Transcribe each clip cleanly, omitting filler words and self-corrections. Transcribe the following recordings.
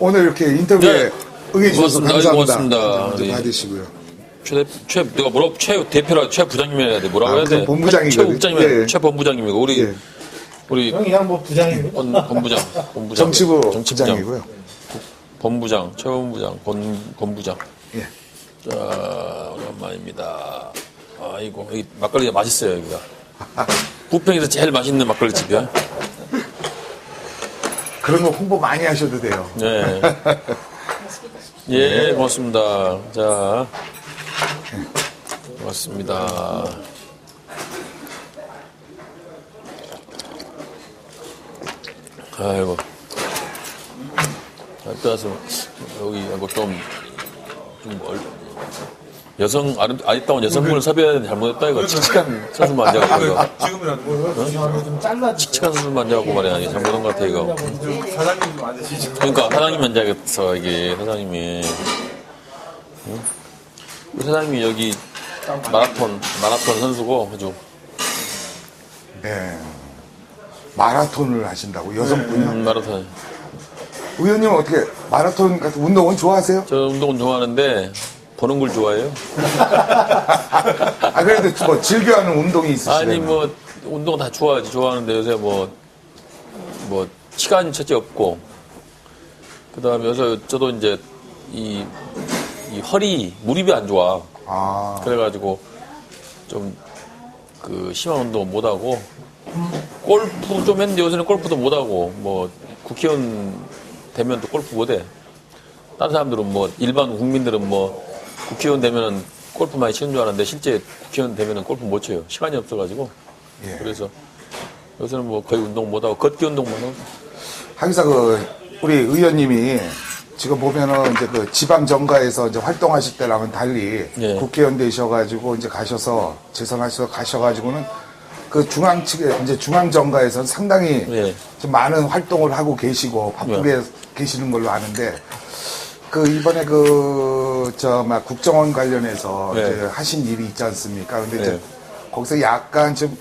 오늘 이렇게 인터뷰에 응해주셔서 감사합니다. 고맙습니다. 좀 받으시고요. 최 대표라 최 부장님 해야 돼. 뭐라고 해야 돼? 본부장이거든요. 최 부장님, 예. 최 본부장님이고 우리 형이 그냥 뭐 부장입니다. 본부장. 정치부 부장이고요. 본부장, 최 본부장, 본부장. 예. 자, 오랜만입니다. 아이고, 여기 막걸리가 맛있어요, 여기가. 부평에서 제일 맛있는 막걸리 집이야. 그런 거 홍보 많이 하셔도 돼요. 네. 예, 고맙습니다. 자, 고맙습니다. 아이고. 잘 떠서 여기 하고 좀 아리따운 여성분을 섭외해야 되는데 잘못했다, 이거. 칙칙한 선수만 앉아갖고, 이거. 지금이라도 좀 잘라. 칙칙한 선수만 앉아갖고 말이야. 이게 잘못한 것 같아, 이거. 사장님 좀 앉으시죠. 그러니까, 사장님 앉아야겠어, 이게, 사장님이. 응? 우리 사장님이 여기 마라톤 선수고, 아주. 네. 마라톤을 하신다고, 여성분이요? 마라톤. 의원님은 어떻게, 마라톤 같은 운동은 좋아하세요? 저 운동은 좋아하는데, 보는 걸 좋아해요. 그래도 뭐, 즐겨하는 운동이 있으시네요. 아니, 뭐, 운동 다 좋아하지. 좋아하는데 요새 뭐, 시간이 첫째 없고, 그 다음에 요새 저도 이제, 이 허리, 무릎이 안 좋아. 그래가지고, 좀, 심한 운동 못하고, 골프 좀 했는데 요새는 골프도 못하고, 뭐, 국회의원 되면 또 골프 못해. 다른 사람들은 뭐, 일반 국민들은 뭐, 국회의원 되면은 골프 많이 치는 줄 알았는데 실제 국회의원 되면은 골프 못 쳐요. 시간이 없어가지고. 예. 그래서 요새는 뭐 거의 운동 못하고 걷기 운동만 하고. 하기사 우리 의원님이 지금 보면은 이제 지방 정가에서 이제 활동하실 때랑은 달리 예. 국회의원 되셔가지고 이제 가셔서 재선하셔서 가셔가지고는 중앙 측에 이제 중앙 정가에서는 상당히 예. 좀 많은 활동을 하고 계시고 바쁘게 계시는 걸로 아는데 이번에 국정원 관련해서 네. 이제 하신 일이 있지 않습니까? 근데 이제 네. 거기서 약간 좀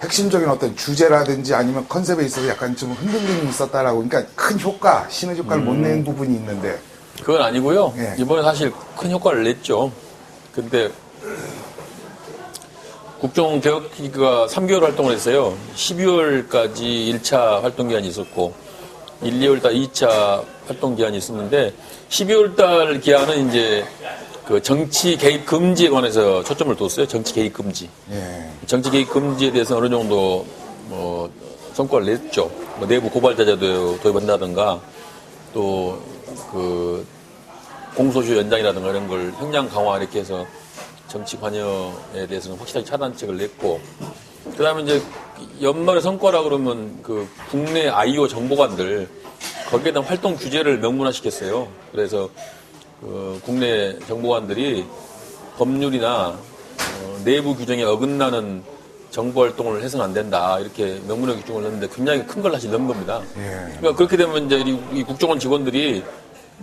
핵심적인 어떤 주제라든지 아니면 컨셉에 있어서 약간 좀 흔들림이 있었다라고, 그러니까 큰 효과, 시너지 효과를 못 낸 부분이 있는데. 그건 아니고요. 예. 이번에 사실 큰 효과를 냈죠. 근데 국정개혁기가 3개월 활동을 했어요. 12월까지 1차 활동기한이 있었고 1, 2월달 2차 활동기한이 있었는데 12월달 기한은 이제 정치 개입 금지에 관해서 초점을 뒀어요. 정치 개입 금지. 예. 정치 개입 금지에 대해서 어느 정도 성과를 냈죠. 내부 고발자제도 도입한다든가 또 공소시효 연장이라든가 이런 걸 형량 강화 이렇게 해서 정치 관여에 대해서는 확실하게 차단책을 냈고, 그 다음에 이제 연말의 성과라 그러면 국내 IO 정보관들 거기에 대한 활동 규제를 명문화시켰어요. 그래서 국내 정보관들이 법률이나 내부 규정에 어긋나는 정보 활동을 해서는 안 된다 이렇게 명문화 규정을 넣는데 굉장히 큰 걸 다시 넣은 겁니다. 예. 그러니까 그렇게 되면 이제 이 국정원 직원들이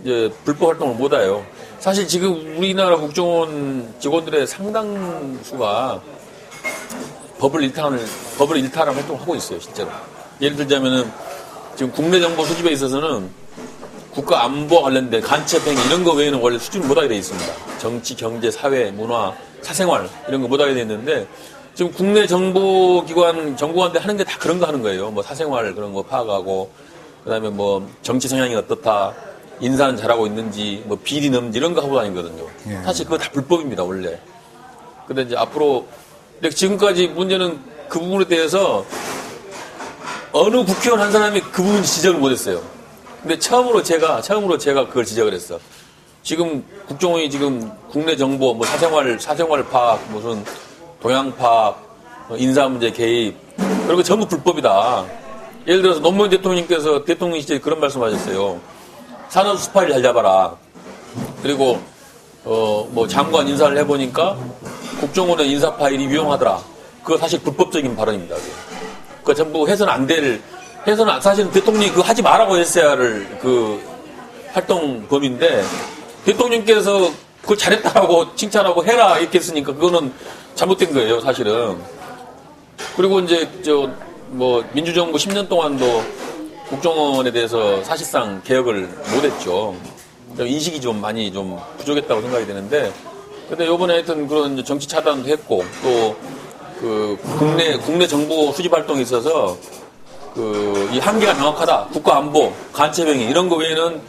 이제 불법 활동을 못 해요. 사실 지금 우리나라 국정원 직원들의 상당수가 법을 일탈한 활동을 하고 있어요, 실제로. 예를 들자면은 지금 국내 정보 수집에 있어서는 국가 안보 관련된 간첩 행위 이런 거 외에는 원래 수집을 못하게 돼 있습니다. 정치, 경제, 사회, 문화, 사생활 이런 거 못하게 돼 있는데 지금 국내 정보관들 하는 게 다 그런 거 하는 거예요. 뭐 사생활 그런 거 파악하고 그다음에 뭐 정치 성향이 어떻다, 인사는 잘하고 있는지, 뭐 비리 넘지 이런 거 하고 다니거든요. 예. 사실 그거 다 불법입니다, 원래. 근데 이제 앞으로 근데 지금까지 문제는 그 부분에 대해서 어느 국회의원 한 사람이 그 부분 지적을 못했어요. 근데 처음으로 제가 그걸 지적을 했어. 지금 국정원이 지금 국내 정보, 뭐 사생활 파악, 무슨 동향 파악, 인사 문제 개입, 그리고 전부 불법이다. 예를 들어서 노무현 대통령께서 대통령 시절에 그런 말씀하셨어요. 산업 스파이를 잘 잡아라. 그리고 뭐 장관 인사를 해보니까 국정원의 인사 파일이 유용하더라. 그거 사실 불법적인 발언입니다. 그거 전부 해서는 사실은 대통령이 그거 하지 말라고 했어야 할 활동 범위인데 대통령께서 그걸 잘했다라고 칭찬하고 해라 이렇게 했으니까 그거는 잘못된 거예요, 사실은. 그리고 이제 민주정부 10년 동안도 국정원에 대해서 사실상 개혁을 못했죠. 인식이 좀 많이 좀 부족했다고 생각이 되는데, 근데 요번에 하여튼 그런 정치 차단도 했고, 또 그 국내 정보 수집 활동에 있어서 이 한계가 명확하다. 국가 안보, 간첩행위 이런 거 외에는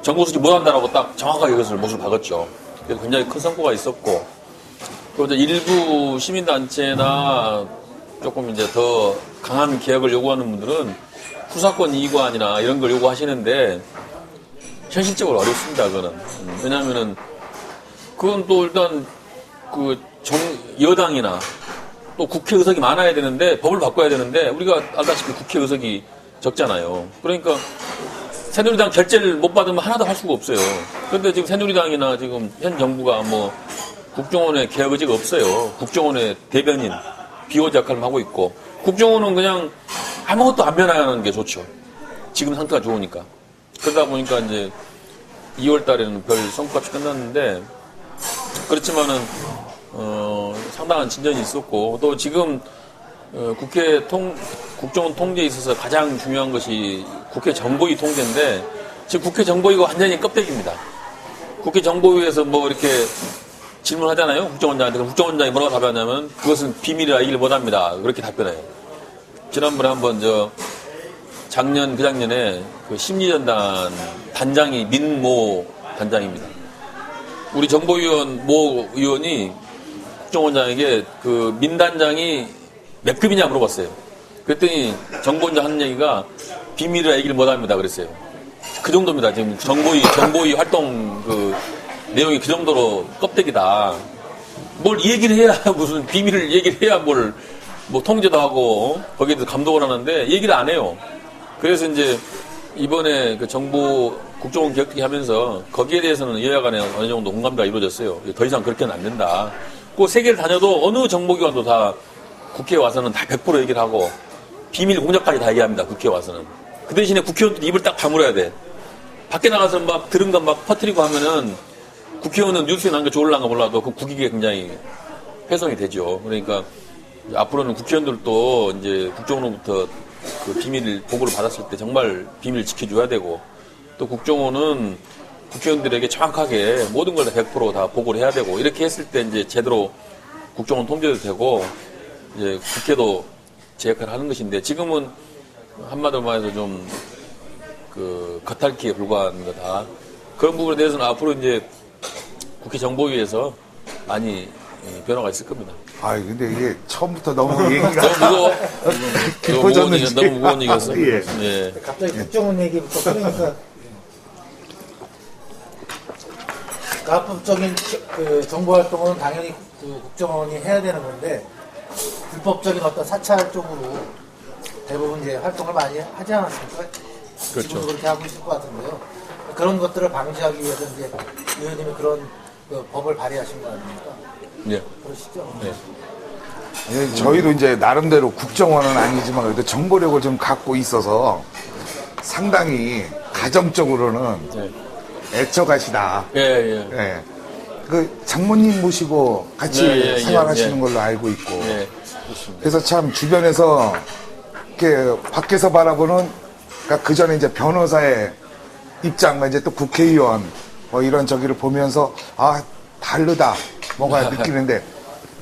정보 수집 못한다라고 딱 정확하게 이것을 못을 박았죠. 그래서 굉장히 큰 성과가 있었고, 또 이제 일부 시민단체나 조금 이제 더 강한 개혁을 요구하는 분들은 수사권 이관이나 이런 걸 요구하시는데 현실적으로 어렵습니다. 그거는 왜냐하면은 그건 또 일단 여당이나 또 국회 의석이 많아야 되는데 법을 바꿔야 되는데 우리가 알다시피 국회 의석이 적잖아요. 그러니까 새누리당 결재를 못 받으면 하나도 할 수가 없어요. 그런데 지금 새누리당이나 지금 현 정부가 뭐 국정원의 개혁 의지가 없어요. 국정원의 대변인, 비호자 역할을 하고 있고 국정원은 그냥 아무것도 안 변하는 게 좋죠. 지금 상태가 좋으니까. 그러다 보니까 이제 2월 달에는 별 성과 없이 끝났는데 그렇지만은 상당한 진전이 있었고 또 지금 국정원 통제에 있어서 가장 중요한 것이 국회 정보위 통제인데 지금 국회 정보위가 완전히 껍데기입니다. 국회 정보위에서 뭐 이렇게 질문하잖아요. 국정원장한테. 국정원장이 뭐라고 답하냐면 그것은 비밀이라 얘기를 못합니다. 그렇게 답변해요. 지난번에 한번 작년 그작년에 그 심리전단 단장이 민모 단장입니다. 우리 정보위원 모 의원이 국정원장에게 그 민 단장이 몇 급이냐 물어봤어요. 그랬더니 정보원장 하는 얘기가 비밀이라 얘기를 못합니다. 그랬어요. 그 정도입니다. 지금 정보위 활동 내용이 그 정도로 껍데기다. 뭘 얘기를 해야 무슨 비밀을 얘기를 해야 뭐 통제도 하고 거기에 대해서 감독을 하는데 얘기를 안 해요. 그래서 이제 이번에 그 정보 국정원 개혁특위 하면서 거기에 대해서는 여야 간에 어느 정도 공감대가 이루어졌어요. 더 이상 그렇게는 안 된다. 그 세계를 다녀도 어느 정보기관도 다 국회에 와서는 다 100% 얘기를 하고 비밀 공작까지 다 얘기합니다. 국회에 와서는. 그 대신에 국회의원들이 입을 딱 다물어야 돼. 밖에 나가서 막 들은 거 막 퍼뜨리고 하면은 국회의원은 뉴스에 난 게 좋을란가 몰라도 그 국익에 굉장히 훼손이 되죠. 그러니까 앞으로는 국회의원들도 이제 국정원으로부터 그 비밀 보고를 받았을 때 정말 비밀 지켜줘야 되고 또 국정원은 국회의원들에게 정확하게 모든 걸 다 100% 보고를 해야 되고 이렇게 했을 때 이제 제대로 국정원 통제도 되고 이제 국회도 제 역할을 하는 것인데 지금은 한마디로 말해서 좀 겉핥기에 불과한 거다. 그런 부분에 대해서는 앞으로 이제 국회 정보위에서 많이 변화가 있을 겁니다. 근데 이게 처음부터 너무 얘기가 너무 깊어졌는지. 너무 무거운 얘기였어. 예. 예. 갑자기 국정원 얘기부터 그러니까 합법적인 그 정보 활동은 당연히 그 국정원이 해야 되는 건데 불법적인 어떤 사찰 쪽으로 대부분 이제 활동을 많이 하지 않았습니까? 그렇죠. 지금도 그렇게 하고 있을 것 같은데요. 그런 것들을 방지하기 위해서 이제 의원님이 그런 법을 발의하신 거 아닙니까? 예. 그러시죠? 네. 예, 저희도 이제 나름대로 국정원은 아니지만 그래도 정보력을 좀 갖고 있어서 상당히 가정적으로는 네. 애처가시다. 예, 예. 예. 그 장모님 모시고 같이 예, 예, 생활하시는 예. 걸로 알고 있고. 예. 그렇습니다. 그래서 참 주변에서 이렇게 밖에서 바라보는 그러니까 그 전에 이제 변호사의 입장과 이제 또 국회의원 뭐 이런 저기를 보면서 다르다 뭔가 느끼는데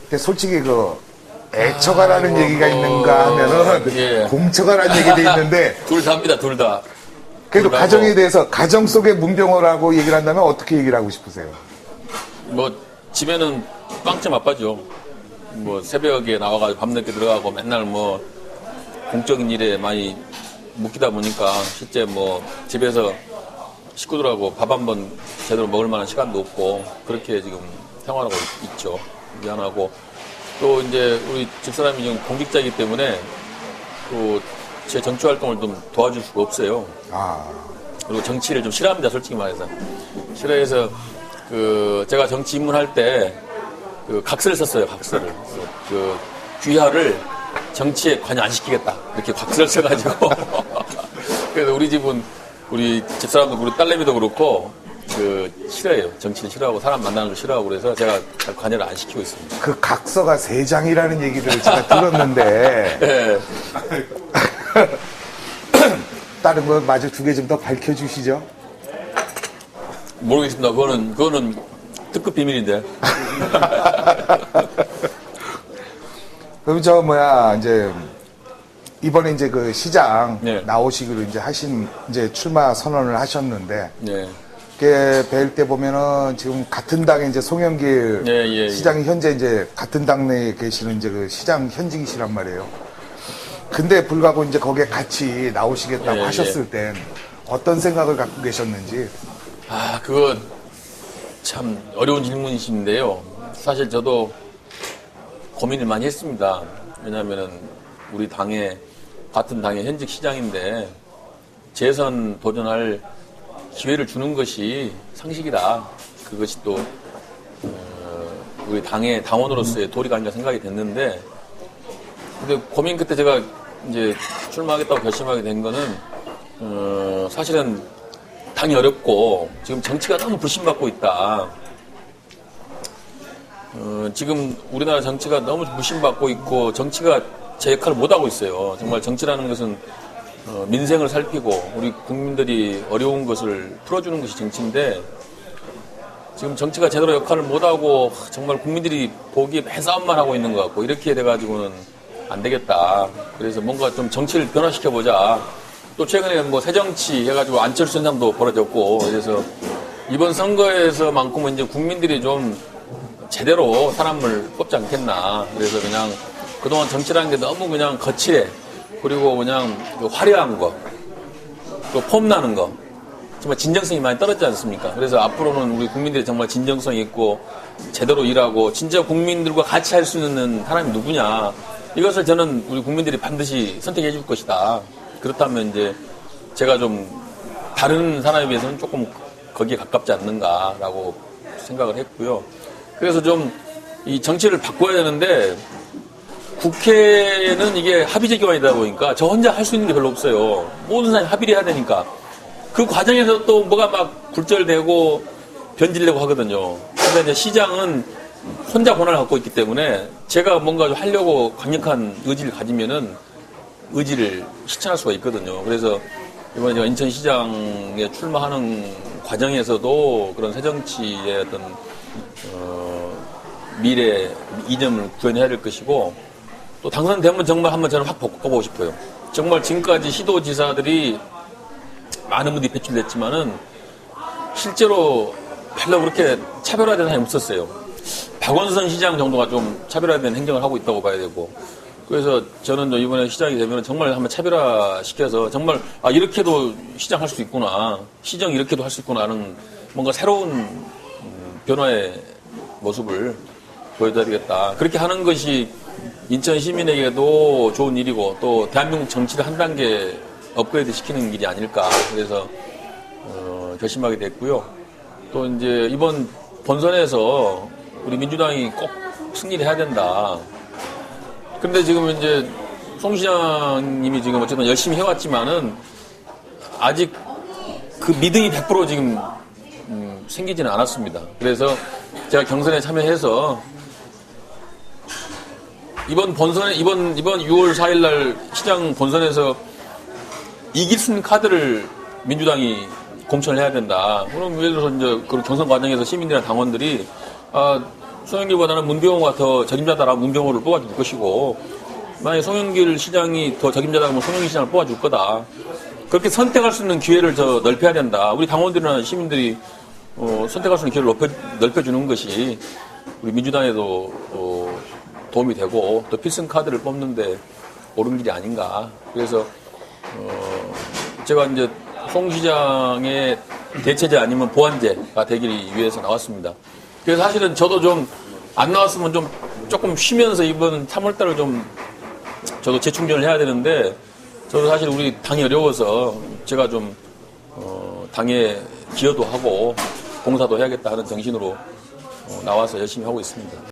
근데 솔직히 애처가라는 얘기가 있는가 하면은 예. 공처가라는 얘기도 있는데 둘 다입니다. 둘 다. 그래도 둘 다고. 가정에 대해서 가정 속의 문병호라고 얘기를 한다면 어떻게 얘기를 하고 싶으세요? 뭐 집에는 빵점 아빠죠. 뭐 새벽에 나와가지고 밤늦게 들어가고 맨날 뭐 공적인 일에 많이 묶이다 보니까 실제 뭐 집에서 식구들하고 밥 한 번 제대로 먹을 만한 시간도 없고 그렇게 지금 생활하고 있죠. 미안하고 또 이제 우리 집사람이 지금 공직자이기 때문에 또 제 정치 활동을 좀 도와줄 수가 없어요. 그리고 정치를 좀 싫어합니다. 솔직히 말해서 싫어해서 제가 정치 입문할 때 각서를 썼어요. 각서를 귀하를 정치에 관여 안 시키겠다 이렇게 각서를 써가지고 그래서 우리 집은 우리 집사람도 그렇고 딸내미도 그렇고 싫어해요. 정치를 싫어하고 사람 만나는 걸 싫어하고 그래서 제가 잘 관여를 안 시키고 있습니다. 그 각서가 3장이라는 얘기를 제가 들었는데 네. 다른 거 마저 두 개 좀 더 밝혀주시죠. 모르겠습니다. 그거는 특급 비밀인데. 그럼 이제 이번에 이제 그 시장 네. 나오시기로 이제 이제 출마 선언을 하셨는데, 네. 이렇게 뵐 때 보면은 지금 같은 당의 이제 송영길 예. 시장이 현재 이제 같은 당내에 계시는 이제 그 시장 현직이시란 말이에요. 근데 불구하고 이제 거기에 같이 나오시겠다고 예. 하셨을 땐 어떤 생각을 갖고 계셨는지. 그거 참 어려운 질문이신데요. 사실 저도 고민을 많이 했습니다. 왜냐하면은 우리 같은 당의 현직 시장인데 재선 도전할 기회를 주는 것이 상식이다. 그것이 또 우리 당의 당원으로서의 도리가 아닌가 생각이 됐는데, 근데 고민 끝에 제가 이제 출마하겠다고 결심하게 된 거는 사실은 당이 어렵고 지금 정치가 너무 불신받고 있다. 지금 우리나라 정치가 너무 불신받고 있고 정치가 제 역할을 못하고 있어요. 정말 정치라는 것은 민생을 살피고 우리 국민들이 어려운 것을 풀어주는 것이 정치인데, 지금 정치가 제대로 역할을 못하고 정말 국민들이 보기에 매싸움만 하고 있는 것 같고, 이렇게 돼가지고는 안 되겠다. 그래서 뭔가 좀 정치를 변화시켜보자. 또 최근에 뭐 새정치 해가지고 안철수 현상도 벌어졌고, 그래서 이번 선거에서만큼은 이제 국민들이 좀 제대로 사람을 뽑지 않겠나. 그래서 그냥 그동안 정치라는 게 너무 그냥 거칠해. 그리고 그냥 화려한 거, 또 폼나는 거, 정말 진정성이 많이 떨어지지 않습니까? 그래서 앞으로는 우리 국민들이 정말 진정성 있고 제대로 일하고 진짜 국민들과 같이 할 수 있는 사람이 누구냐, 이것을 저는 우리 국민들이 반드시 선택해 줄 것이다. 그렇다면 이제 제가 좀 다른 사람에 비해서는 조금 거기에 가깝지 않는가라고 생각을 했고요. 그래서 좀 이 정치를 바꿔야 되는데, 국회는 이게 합의제 기관이다 보니까 저 혼자 할 수 있는 게 별로 없어요. 모든 사람이 합의를 해야 되니까. 그 과정에서 또 뭐가 막 굴절되고 변질되고 하거든요. 근데 이제 시장은 혼자 권한을 갖고 있기 때문에 제가 뭔가 좀 하려고 강력한 의지를 가지면은 의지를 실천할 수가 있거든요. 그래서 이번에 제가 인천시장에 출마하는 과정에서도 그런 새정치의 어떤 미래 이념을 구현해야 될 것이고, 또 당선되면 정말 한번 저는 확 바꿔보고 싶어요. 정말 지금까지 시도지사들이 많은 분들이 배출됐지만은 실제로 별로 그렇게 차별화된 사람이 없었어요. 박원순 시장 정도가 좀 차별화된 행정을 하고 있다고 봐야 되고, 그래서 저는 이번에 시장이 되면 정말 한번 차별화시켜서 정말 이렇게도 시장할 수 있구나, 시정 이렇게도 할 수 있구나 하는 뭔가 새로운 변화의 모습을 보여줘야 되겠다. 그렇게 하는 것이 인천 시민에게도 좋은 일이고 또 대한민국 정치를 한 단계 업그레이드 시키는 일이 아닐까. 그래서 결심하게 됐고요. 또 이제 이번 본선에서 우리 민주당이 꼭 승리를 해야 된다. 근데 지금 이제 송 시장님이 지금 어쨌든 열심히 해왔지만은 아직 그 믿음이 100% 지금 생기지는 않았습니다. 그래서 제가 경선에 참여해서 이번 6월 4일 날 시장 본선에서 이길 수 있는 카드를 민주당이 공천을 해야 된다. 그럼 예를 들어서 이제 그 경선 과정에서 시민들이나 당원들이 송영길보다는 문병호가 더 적임자다라면 문병호를 뽑아줄 것이고, 만약에 송영길 시장이 더 적임자다면 송영길 시장을 뽑아줄 거다. 그렇게 선택할 수 있는 기회를 더 넓혀야 된다. 우리 당원들이나 시민들이 선택할 수 있는 기회를 넓혀주는 것이 우리 민주당에도 도움이 되고 또 필승 카드를 뽑는데 옳은 길이 아닌가. 그래서 제가 이제 송 시장의 대체제 아니면 보완제가 되기 위해서 나왔습니다. 그래서 사실은 저도 좀 안 나왔으면 좀 조금 쉬면서 이번 3월달을 좀 저도 재충전을 해야 되는데, 저도 사실 우리 당이 어려워서 제가 좀 당에 기여도 하고 봉사도 해야겠다 하는 정신으로 나와서 열심히 하고 있습니다.